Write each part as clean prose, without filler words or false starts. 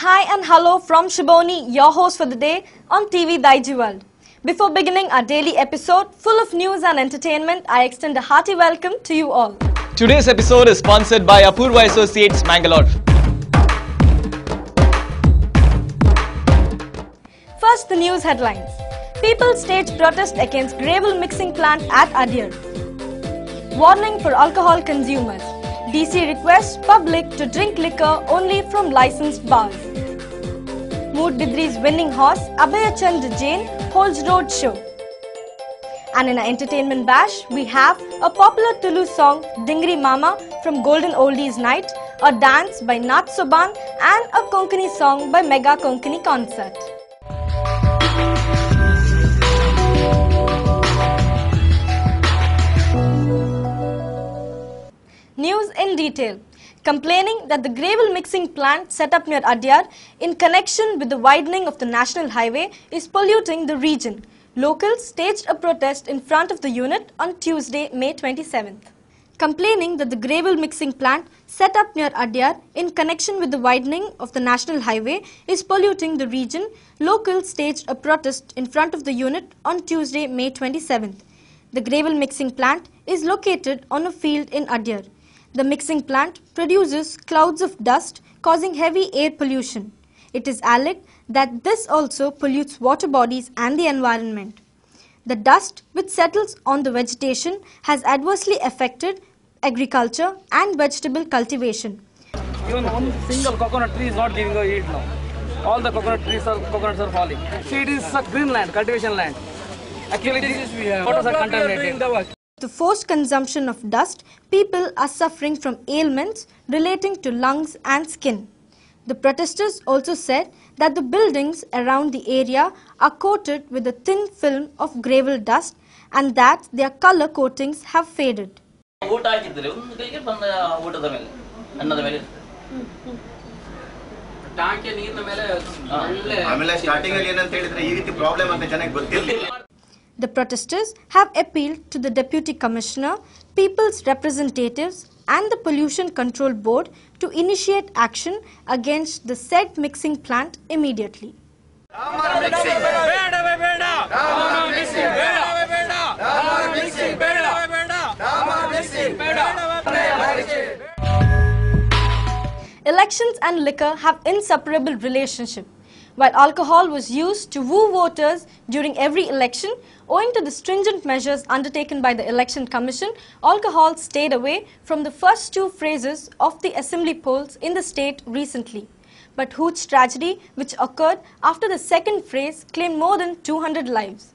Hi and hello from Shiboni, your host for the day on TV Daijiworld. Before beginning our daily episode full of news and entertainment, I extend a hearty welcome to you all. Today's episode is sponsored by Apurva Associates, Mangalore. First, the news headlines. People stage protest against gravel mixing plant at Adyar. Warning for alcohol consumers. DC requests public to drink liquor only from licensed bars. Mood Bidri's winning horse Abhayachand Jain holds road show. And in our entertainment bash, we have a popular Tulu song Dingri Mama from Golden Oldies Night, a dance by Nat Soban and a Konkani song by Mega Konkani Concert. News in detail. Complaining that the gravel mixing plant set up near Adyar in connection with the widening of the national highway is polluting the region, locals staged a protest in front of the unit on Tuesday, May 27th. Complaining that the gravel mixing plant set up near Adyar in connection with the widening of the national highway is polluting the region, locals staged a protest in front of the unit on Tuesday, May 27th. The gravel mixing plant is located on a field in Adyar. The mixing plant produces clouds of dust causing heavy air pollution. It is alleged that this also pollutes water bodies and the environment. The dust which settles on the vegetation has adversely affected agriculture and vegetable cultivation. Even one single coconut tree is not giving a yield now. All the coconuts are falling. See, it is a green land, cultivation land. Actually, waters are contaminated. The forced consumption of dust, people are suffering from ailments relating to lungs and skin. The protesters also said that the buildings around the area are coated with a thin film of gravel dust and that their color coatings have faded. The protesters have appealed to the Deputy Commissioner, People's Representatives and the Pollution Control Board to initiate action against the said mixing plant immediately. Elections and liquor have inseparable relationship. While alcohol was used to woo voters during every election, owing to the stringent measures undertaken by the Election Commission, alcohol stayed away from the first two phrases of the assembly polls in the state recently. But huge tragedy which occurred after the second phrase claimed more than 200 lives.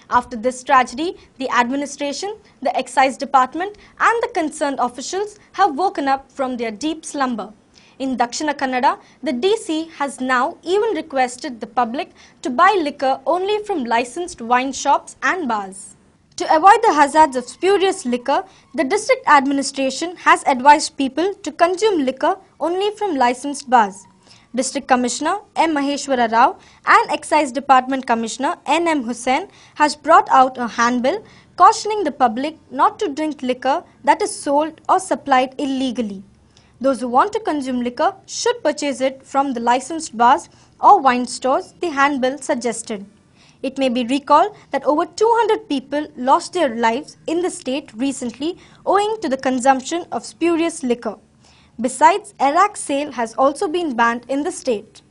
After this tragedy, the administration, the excise department and the concerned officials have woken up from their deep slumber. In Dakshina Kannada, the DC has now even requested the public to buy liquor only from licensed wine shops and bars. To avoid the hazards of spurious liquor, the district administration has advised people to consume liquor only from licensed bars. District Commissioner M. Maheshwara Rao and Excise Department Commissioner N. M. Hussain has brought out a handbill cautioning the public not to drink liquor that is sold or supplied illegally. Those who want to consume liquor should purchase it from the licensed bars or wine stores, the handbill suggested. It may be recalled that over 200 people lost their lives in the state recently owing to the consumption of spurious liquor. Besides, Arak sale has also been banned in the state.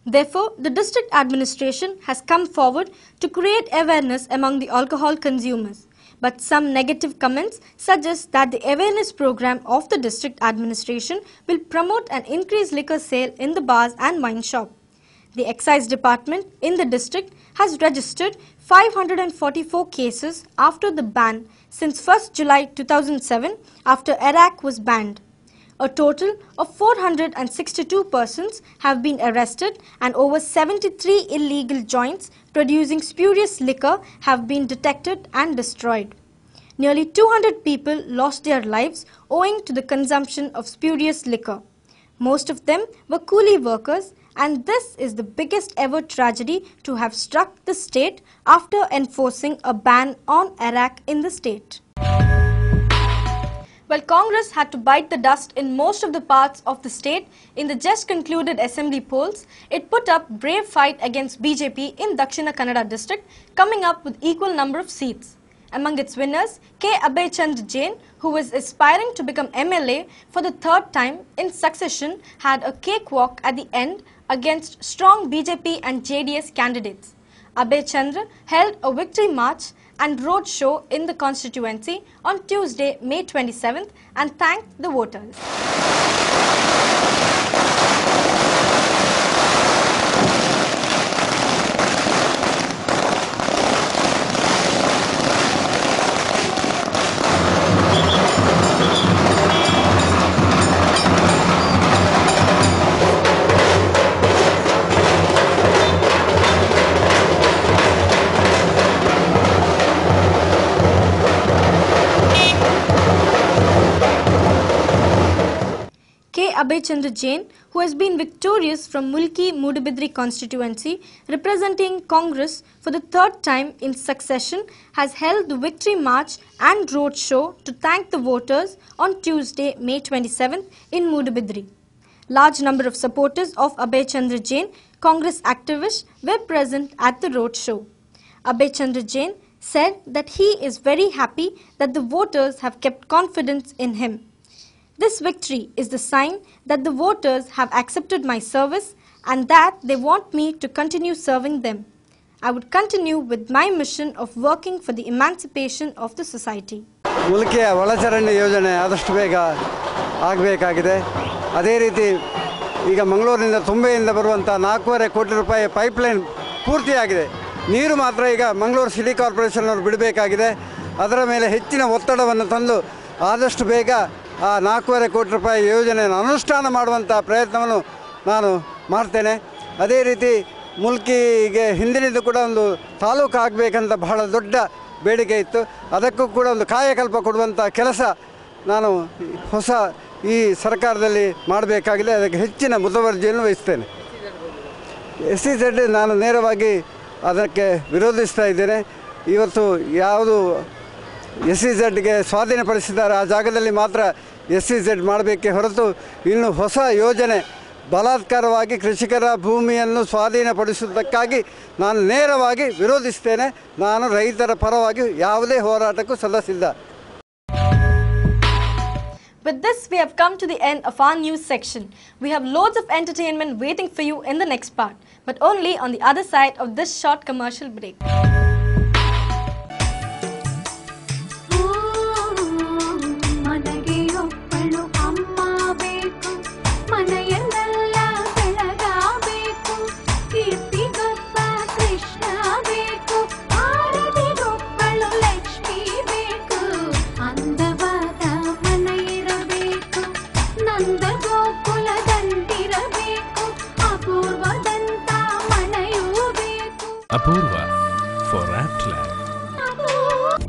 Therefore, the district administration has come forward to create awareness among the alcohol consumers. But some negative comments suggest that the awareness program of the district administration will promote an increased liquor sale in the bars and wine shop. The excise department in the district has registered 544 cases after the ban since 1st July 2007 after Arak was banned. A total of 462 persons have been arrested and over 73 illegal joints producing spurious liquor have been detected and destroyed. Nearly 200 people lost their lives owing to the consumption of spurious liquor. Most of them were coolie workers, and this is the biggest ever tragedy to have struck the state after enforcing a ban on arak in the state. While Congress had to bite the dust in most of the parts of the state in the just concluded assembly polls, it put up brave fight against BJP in Dakshina Kannada district, coming up with equal number of seats. Among its winners, K. Abhay Chandra Jain, who was aspiring to become MLA for the third time in succession, had a cakewalk at the end against strong BJP and JDS candidates. Abhay Chandra held a victory march and road show in the constituency on Tuesday, May 27th and thanked the voters. Abhay Chandra Jain, who has been victorious from Mulki Mudabidri constituency representing Congress for the third time in succession, has held the victory march and road show to thank the voters on Tuesday, May 27th in Mudabidri. Large number of supporters of Abhay Chandra Jain, Congress activists, were present at the road show. Abhay Chandra Jain said that he is very happy that the voters have kept confidence in him. This victory is the sign that the voters have accepted my service and that they want me to continue serving them. I would continue with my mission of working for the emancipation of the society. ಮುಲ್ಕಿಯ ಒಳಚರಂಡಿ ಯೋಜನೆ ಆದಷ್ಟು ಬೇಗ ಆಗಬೇಕಾಗಿದೆ. ಅದೇ ರೀತಿ ಈಗ ಮಂಗಳೂರಿನಿಂದ ತುಂಬೆಯಿಂದ ಬರುವಂಥ 4.5 ಕೋಟಿ ರೂಪಾಯಿ ಪೈಪ್ಲೈನ್ ಪೂರ್ತಿಯಾಗಿದೆ. ನೀರು ಮಾತ್ರ ಈಗ ಮಂಗಳೂರು ಸಿಟಿ ಕಾರ್ಪೊರೇಷನ್ ಅವರು ಬಿಡಬೇಕಾಗಿದೆ. ಅದರ ಮೇಲೆ ಹೆಚ್ಚಿನ ಒತ್ತಡವನ್ನು ತಂದು ಆದಷ್ಟು ಬೇಗ ಆ 4.5 ಕೋಟಿ ರೂಪಾಯಿ ಯೋಜನೆಯನ್ನು ಅನುಷ್ಠಾನ ಮಾಡುವಂಥ ಪ್ರಯತ್ನವನ್ನು ನಾನು ಮಾಡ್ತೇನೆ. ಅದೇ ರೀತಿ ಮುಲ್ಕಿಗೆ ಹಿಂದಿನಿಂದ ಕೂಡ ಒಂದು ತಾಲೂಕು ಆಗಬೇಕಂತ ಬಹಳ ದೊಡ್ಡ ಬೇಡಿಕೆ ಇತ್ತು. ಅದಕ್ಕೂ ಕೂಡ ಒಂದು ಕಾಯಕಲ್ಪ ಕೊಡುವಂಥ ಕೆಲಸ ನಾನು ಹೊಸ ಈ ಸರ್ಕಾರದಲ್ಲಿ ಮಾಡಬೇಕಾಗಿದೆ. ಅದಕ್ಕೆ ಹೆಚ್ಚಿನ ಮುತುವರ್ಜಿಯನ್ನು ವಹಿಸ್ತೇನೆ. SEZ ನಾನು ನೇರವಾಗಿ ಅದಕ್ಕೆ ವಿರೋಧಿಸ್ತಾ ಇದ್ದೇನೆ. ಇವತ್ತು ಯಾವುದು SEZಗೆ ಸ್ವಾಧೀನಪಡಿಸಿದ್ದಾರೆ ಆ ಜಾಗದಲ್ಲಿ ಮಾತ್ರ SEZ ಮಾಡಬೇಕೇ ಹೊರತು ಇನ್ನು ಹೊಸ ಯೋಜನೆ ಬಲಾತ್ಕಾರವಾಗಿ ಕೃಷಿಕರ ಭೂಮಿಯನ್ನು ಸ್ವಾಧೀನಪಡಿಸುವುದಕ್ಕಾಗಿ ನಾನು ನೇರವಾಗಿ ವಿರೋಧಿಸ್ತೇನೆ. ನಾನು ರೈತರ ಪರವಾಗಿ ಯಾವುದೇ ಹೋರಾಟಕ್ಕೂ ಸಲ್ಲಸಿಲ್ಲ. With this, we have come to the end of our news section. We have loads of entertainment waiting for you in the next part, but only on the other side of this short commercial break. Apurva for Aptland.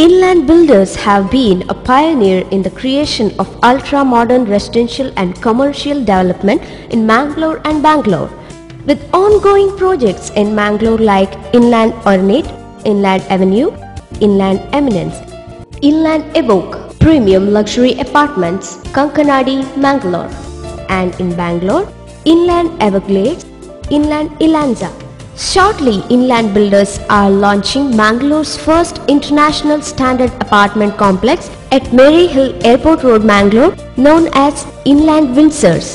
Inland builders have been a pioneer in the creation of ultra-modern residential and commercial development in Mangalore and Bangalore. With ongoing projects in Mangalore like Inland Ornate, Inland Avenue, Inland Eminence, Inland Evoke, Premium Luxury Apartments, Kankanadi, Mangalore, and in Bangalore, Inland Everglades, Inland Ilanza. Shortly, Inland Builders are launching Mangalore's first international standard apartment complex at Mary Hill Airport Road, Mangalore, known as Inland Windsors.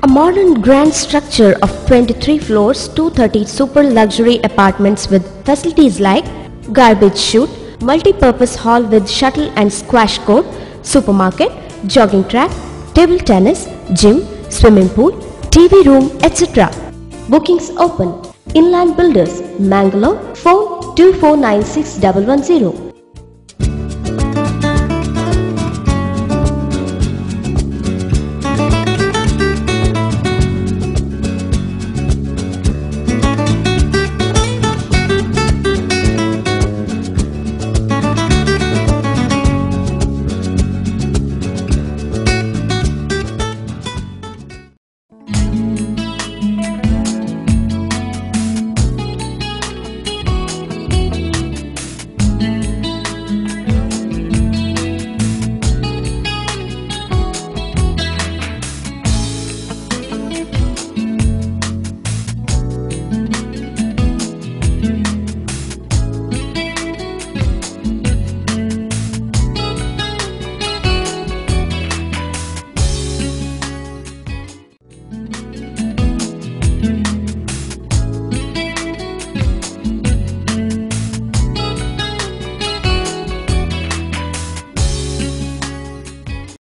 A modern grand structure of 23 floors, 230 super luxury apartments with facilities like garbage chute, multi-purpose hall with shuttle and squash court, supermarket, jogging track, table tennis, gym, swimming pool, TV room, etc. Bookings open. Inland Builders, Mangalore, phone 2496110.